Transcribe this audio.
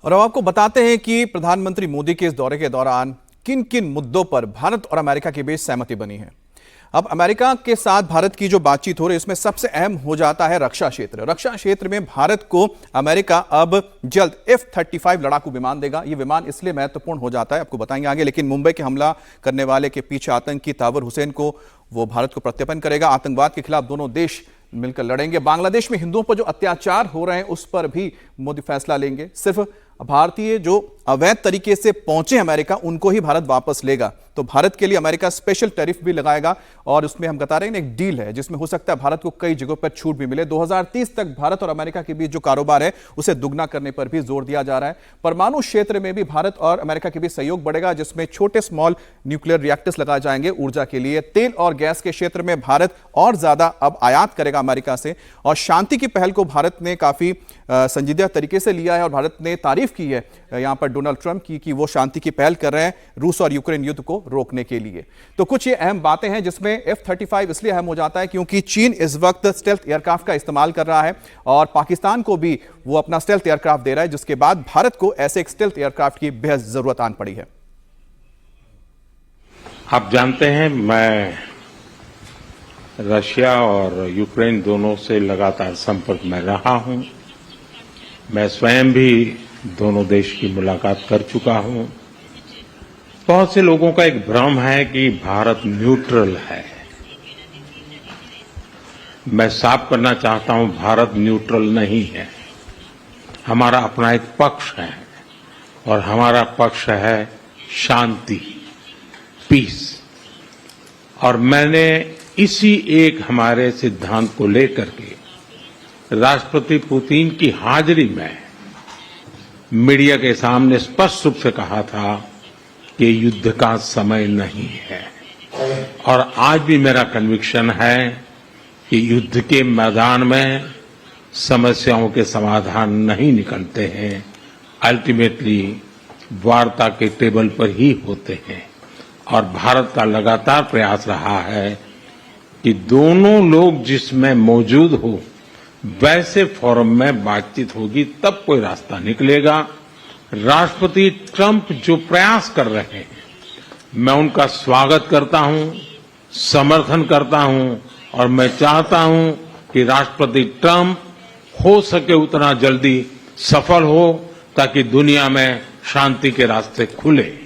और अब आपको बताते हैं कि प्रधानमंत्री मोदी के इस दौरे के दौरान किन किन मुद्दों पर भारत और अमेरिका के बीच सहमति बनी है। अब अमेरिका के साथ भारत की जो बातचीत हो रही है इसमें सबसे अहम हो जाता है रक्षा क्षेत्र। रक्षा क्षेत्र में भारत को अमेरिका अब जल्द F-35 लड़ाकू विमान देगा। ये विमान इसलिए महत्वपूर्ण हो जाता है, आपको बताएंगे आगे, लेकिन मुंबई के हमला करने वाले के पीछे आतंकी तावर हुसैन को वो भारत को प्रत्यर्पण करेगा। आतंकवाद के खिलाफ दोनों देश मिलकर लड़ेंगे। बांग्लादेश में हिंदुओं पर जो अत्याचार हो रहे हैं उस पर भी मोदी फैसला लेंगे। सिर्फ भारतीय जो अवैध तरीके से पहुंचे अमेरिका उनको ही भारत वापस लेगा। तो भारत के लिए अमेरिका स्पेशल टैरिफ भी लगाएगा और उसमें हम बता रहे हैं एक डील है जिसमें हो सकता है भारत को कई जगहों पर छूट भी मिले। 2030 तक भारत और अमेरिका के बीच जो कारोबार है उसे दुगना करने पर भी जोर दिया जा रहा है। परमाणु क्षेत्र में भी भारत और अमेरिका के बीच सहयोग बढ़ेगा जिसमें छोटे स्मॉल न्यूक्लियर रिएक्टर्स लगाए जाएंगे ऊर्जा के लिए। तेल और गैस के क्षेत्र में भारत और ज्यादा अब आयात करेगा अमेरिका से। और शांति की पहल को भारत ने काफी संजीदा तरीके से लिया है और भारत ने तारीफ की है यहां पर डोनाल्ड ट्रंप की कि वो शांति की पहल कर रहे हैं रूस और यूक्रेन युद्ध को रोकने के लिए। तो कुछ ये अहम बातें हैं जिसमें F-35 इसलिए अहम हो जाता है क्योंकि चीन इस वक्त स्टेल्थ एयरक्राफ्ट का इस्तेमाल कर रहा है और पाकिस्तान को भी वो अपना स्टेल्थ एयरक्राफ्ट दे रहा है, जिसके बाद भारत को ऐसे एक स्टेल्थ एयरक्राफ्ट की बेहद जरूरत आन पड़ी है। आप जानते हैं मैं रशिया और यूक्रेन दोनों से लगातार संपर्क में रहा हूं। मैं स्वयं भी दोनों देश की मुलाकात कर चुका हूं। बहुत से लोगों का एक भ्रम है कि भारत न्यूट्रल है। मैं साफ करना चाहता हूं, भारत न्यूट्रल नहीं है। हमारा अपना एक पक्ष है और हमारा पक्ष है शांति, पीस। और मैंने इसी एक हमारे सिद्धांत को लेकर के राष्ट्रपति पुतिन की हाजिरी में मीडिया के सामने स्पष्ट रूप से कहा था कि युद्ध का समय नहीं है। और आज भी मेरा कन्विक्शन है कि युद्ध के मैदान में समस्याओं के समाधान नहीं निकलते हैं, अल्टीमेटली वार्ता के टेबल पर ही होते हैं। और भारत का लगातार प्रयास रहा है कि दोनों लोग जिसमें मौजूद हो वैसे फोरम में बातचीत होगी तब कोई रास्ता निकलेगा। राष्ट्रपति ट्रंप जो प्रयास कर रहे हैं मैं उनका स्वागत करता हूं, समर्थन करता हूं और मैं चाहता हूं कि राष्ट्रपति ट्रंप हो सके उतना जल्दी सफल हो ताकि दुनिया में शांति के रास्ते खुले।